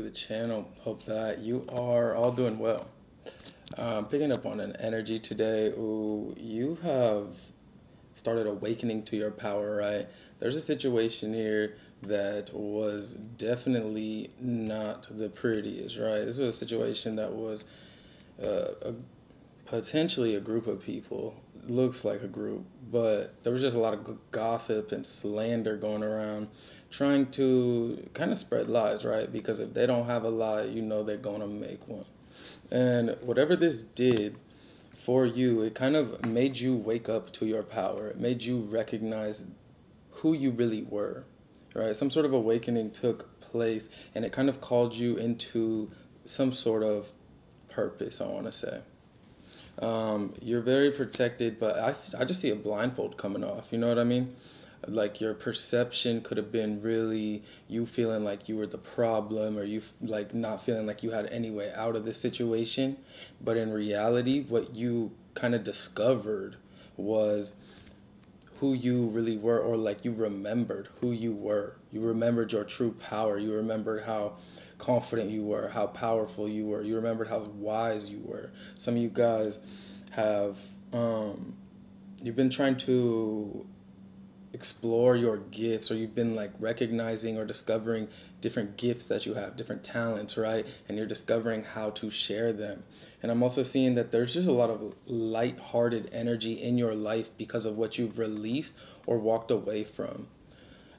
the channel. Hope that you are all doing well. Picking up on an energy today. Ooh, you have started awakening to your power, right? There's a situation here that was definitely not the prettiest, right? This is a situation that was potentially a group of people. Looks like a group, but there was just a lot of gossip and slander going around, trying to kind of spread lies, right? Because if they don't have a lie, you know they're gonna make one. And whatever this did for you, it kind of made you wake up to your power. It made you recognize who you really were, right? Some sort of awakening took place, and it kind of called you into some sort of purpose, I want to say. You're very protected, but I just see a blindfold coming off. You know what I mean? Like your perception could have been really you feeling like you were the problem, or you like not feeling like you had any way out of this situation. But in reality, what you kind of discovered was who you really were, or like you remembered who you were. You remembered your true power. You remembered how confident you were, how powerful you were. You remembered how wise you were. Some of you guys have you've been trying to explore your gifts, or you've been like recognizing or discovering different gifts that you have, different talents, right? And you're discovering how to share them. And I'm also seeing that there's just a lot of light-hearted energy in your life because of what you've released or walked away from.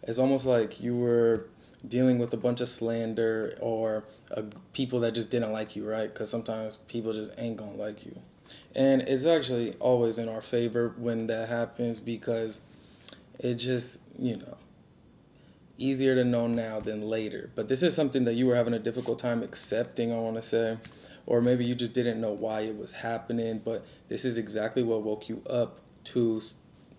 It's almost like you were dealing with a bunch of slander, or people that just didn't like you, right? Because sometimes people just ain't gonna like you. And it's actually always in our favor when that happens, because it just, easier to know now than later. But this is something that you were having a difficult time accepting, I want to say. Or maybe you just didn't know why it was happening, but this is exactly what woke you up to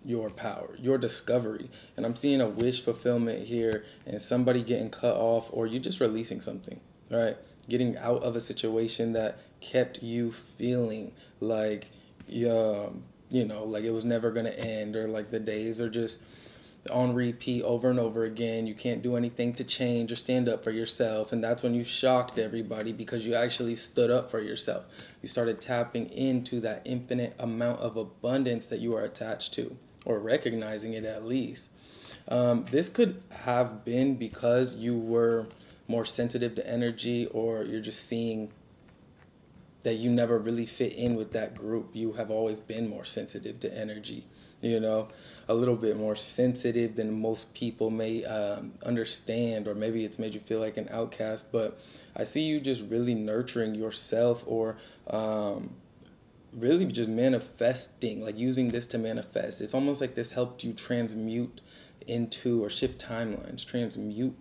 your power, your discovery. And I'm seeing a wish fulfillment here, and somebody getting cut off, or you just releasing something, right? Getting out of a situation that kept you feeling like, like it was never going to end, or like the days are just on repeat over and over again. You can't do anything to change or stand up for yourself. And that's when you shocked everybody, because you actually stood up for yourself. You started tapping into that infinite amount of abundance that you are attached to, or recognizing it at least. This could have been because you were more sensitive to energy, or you're just seeing that you never really fit in with that group. You have always been more sensitive to energy, a little bit more sensitive than most people may understand, or maybe it's made you feel like an outcast. But I see you just really nurturing yourself, or really just manifesting, like using this to manifest. It's almost like this helped you transmute into, or shift timelines, transmute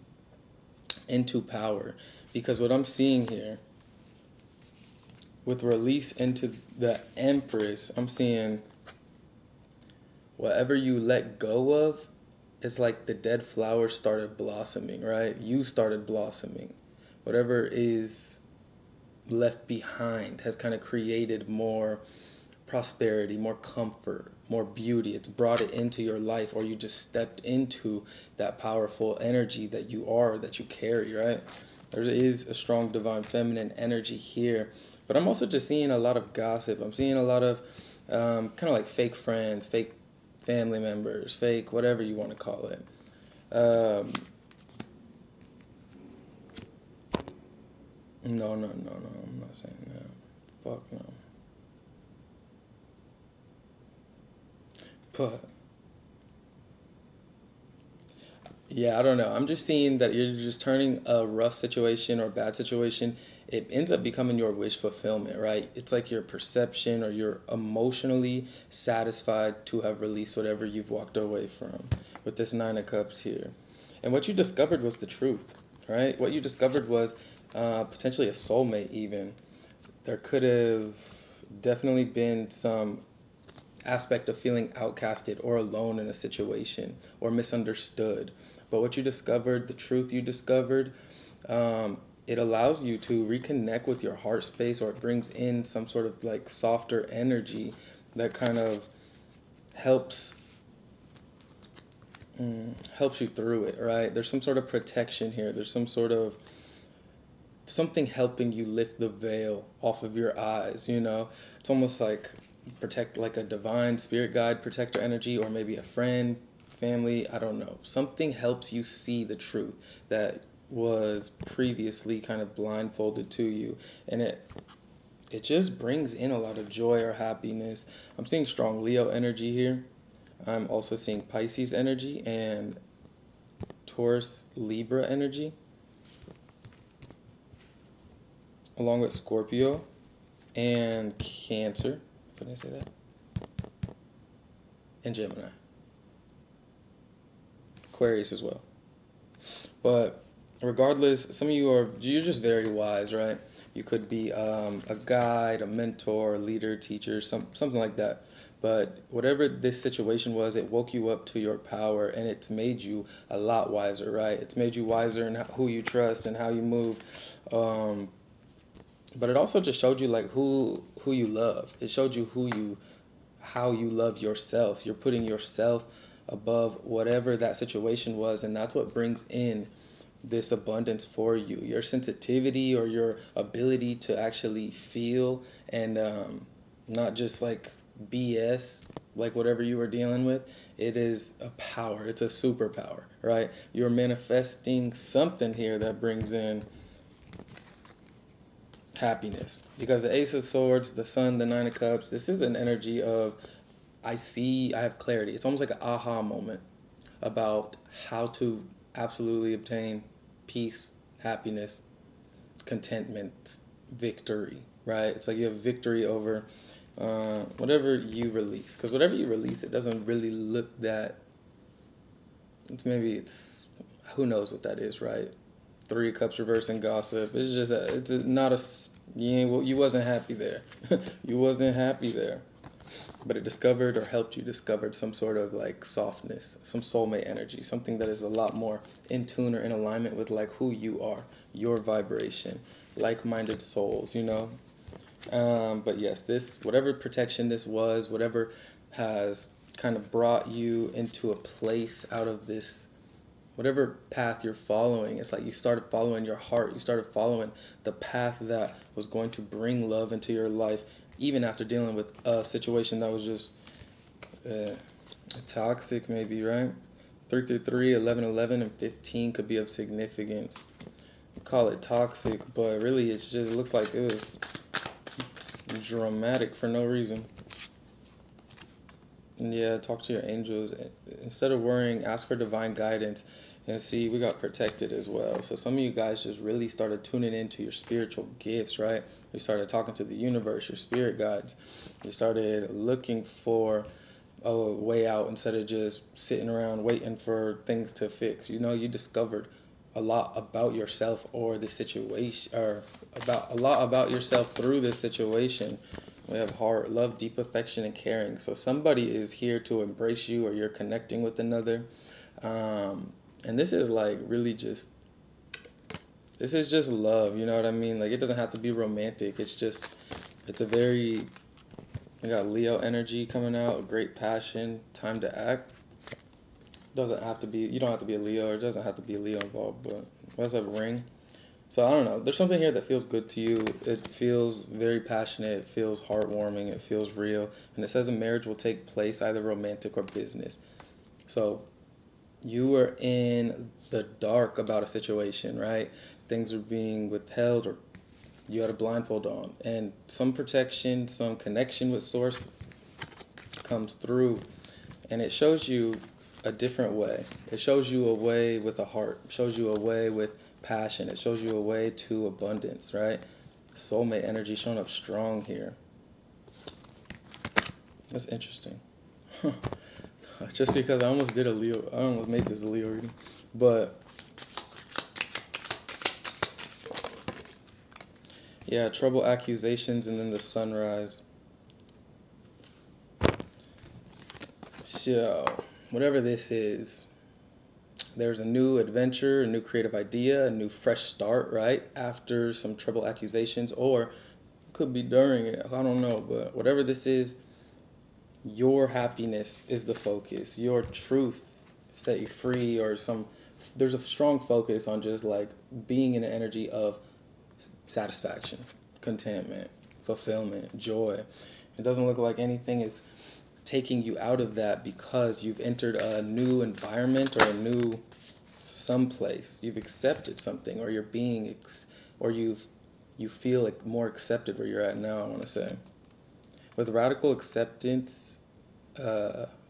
into power. Because what I'm seeing here, with release into the Empress, I'm seeing whatever you let go of, it's like the dead flowers started blossoming, right? You started blossoming. Whatever is left behind has kind of created more prosperity, more comfort, more beauty. It's brought it into your life, or you just stepped into that powerful energy that you are, that you carry, right? There is a strong divine feminine energy here. But I'm also just seeing a lot of gossip. I'm seeing a lot of kind of like fake friends, fake family members, fake whatever you want to call it. No, I'm not saying that. Fuck no. But yeah, I don't know. I'm just seeing that you're just turning a rough situation or bad situation. It ends up becoming your wish fulfillment, right? It's like your perception, or you're emotionally satisfied to have released whatever you've walked away from with this Nine of Cups here. And what you discovered was the truth, right? What you discovered was potentially a soulmate even. There could have definitely been some aspect of feeling outcasted or alone in a situation, or misunderstood. But what you discovered, the truth you discovered, it allows you to reconnect with your heart space, or it brings in some sort of like softer energy that kind of helps helps you through it, right? There's some sort of protection here. There's some sort of something helping you lift the veil off of your eyes, you know? It's almost like protect, like a divine spirit guide, protector energy, or maybe a friend, family, I don't know. Something helps you see the truth that was previously kind of blindfolded to you. And it just brings in a lot of joy or happiness. I'm seeing strong Leo energy here. I'm also seeing Pisces energy and Taurus Libra energy, along with Scorpio and Cancer. Can I say that? And Gemini. Aquarius as well. But regardless, some of you're just very wise, right? You could be a guide, a mentor, a leader, teacher, something like that. But whatever this situation was, it woke you up to your power, and it's made you a lot wiser, right? It's made you wiser in who you trust and how you move. But it also just showed you like who you love. It showed you how you love yourself. You're putting yourself above whatever that situation was, and that's what brings in this abundance for you. Your sensitivity or your ability to actually feel and not just like BS, like whatever you were dealing with. It is a power. It's a superpower, right? You're manifesting something here that brings in happiness, because the Ace of Swords, the Sun, the Nine of Cups, this is an energy of I have clarity. It's almost like an aha moment about how to absolutely obtain peace, happiness, contentment, victory, right? It's like you have victory over whatever you release, because whatever you release, it doesn't really look that, it's who knows what that is, right? Three of Cups reverse and gossip. It's just not a, you wasn't happy there. You wasn't happy there. But it discovered or helped you discover some sort of like softness, some soulmate energy, something that is a lot more in tune or in alignment with like who you are, your vibration, like-minded souls, you know? But yes, whatever protection this was, whatever has kind of brought you into a place out of this, whatever path you're following, it's like you started following your heart. You started following the path that was going to bring love into your life, even after dealing with a situation that was just toxic, maybe, right? 333, 11, 11, and 15 could be of significance. We call it toxic, but really it looks like it was dramatic for no reason. And yeah, talk to your angels. Instead of worrying, ask for divine guidance. And see, we got protected as well. So some of you guys just really started tuning into your spiritual gifts, right? You started talking to the universe, your spirit guides. You started looking for a way out instead of just sitting around waiting for things to fix. You know, you discovered a lot about yourself or the situation, or a lot about yourself through this situation. We have heart, love, deep affection, and caring. So somebody is here to embrace you, or you're connecting with another. And this is like really just love, you know what I mean? Like, it doesn't have to be romantic. It's a very, we got Leo energy coming out, great passion, time to act. Doesn't have to be, you don't have to be a Leo, or it doesn't have to be a Leo involved, but we also have a ring. So I don't know, there's something here that feels good to you. It feels very passionate, it feels heartwarming, it feels real. And it says a marriage will take place, either romantic or business. So you were in the dark about a situation, right? Things were being withheld, or you had a blindfold on. And some protection, some connection with Source comes through. And it shows you a different way. It shows you a way with a heart. It shows you a way with passion. It shows you a way to abundance, right? Soulmate energy showing up strong here. That's interesting. Just because I almost did I almost made this a Leo reading. But yeah, trouble, accusations, and then the sunrise. So whatever this is, there's a new adventure, a new creative idea, a new fresh start, right? After some trouble, accusations, or could be during it. I don't know, but whatever this is, your happiness is the focus. Your truth set you free, or there's a strong focus on just like being in an energy of satisfaction, contentment, fulfillment, joy. It doesn't look like anything is taking you out of that because you've entered a new environment or a new someplace. You've accepted something, or you're being, or you feel like more accepted where you're at now, I want to say. With radical acceptance,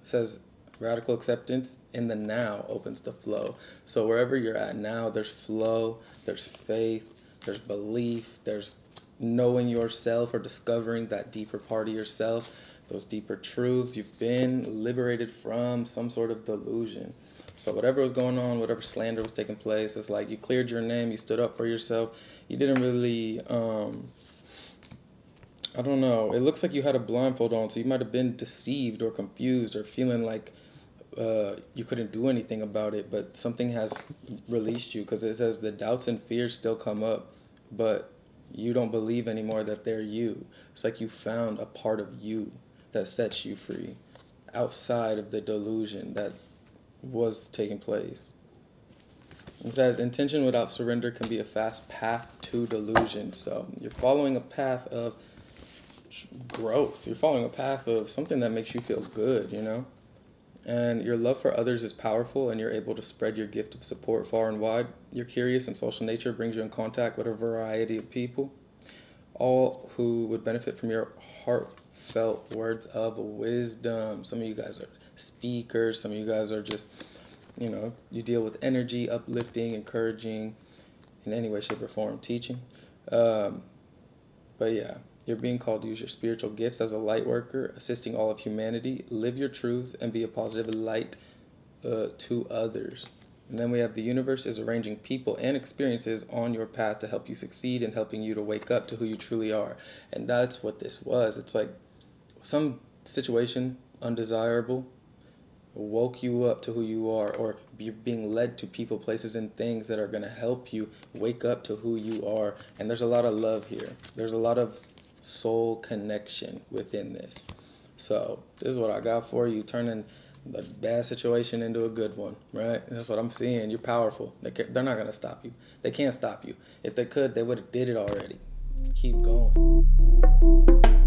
says radical acceptance in the now opens the flow. So wherever you're at now, there's flow, there's faith, there's belief, there's knowing yourself or discovering that deeper part of yourself, those deeper truths. You've been liberated from some sort of delusion. So whatever was going on, whatever slander was taking place, it's like you cleared your name, you stood up for yourself. You didn't really, I don't know, it looks like you had a blindfold on, so you might have been deceived or confused or feeling like you couldn't do anything about it, but something has released you, because it says the doubts and fears still come up, but you don't believe anymore that they're you. It's like you found a part of you that sets you free outside of the delusion that was taking place. It says intention without surrender can be a fast path to delusion. So you're following a path of growth. You're following a path of something that makes you feel good, you know? And your love for others is powerful, and you're able to spread your gift of support far and wide. Your curious and social nature brings you in contact with a variety of people, all who would benefit from your heartfelt words of wisdom. Some of you guys are speakers. Some of you guys are just, you know, you deal with energy, uplifting, encouraging, in any way, shape, or form, teaching. But yeah. You're being called to use your spiritual gifts as a light worker, assisting all of humanity. Live your truths and be a positive light to others. And then we have the universe is arranging people and experiences on your path to help you succeed and helping you to wake up to who you truly are. And that's what this was. It's like some situation undesirable woke you up to who you are, or you're being led to people, places, and things that are going to help you wake up to who you are. And there's a lot of love here. There's a lot of soul connection within this. So this is what I got for you, turning the bad situation into a good one, right? That's what I'm seeing. You're powerful. They're not going to stop you. They can't stop you. If they could, they would have did it already. Keep going.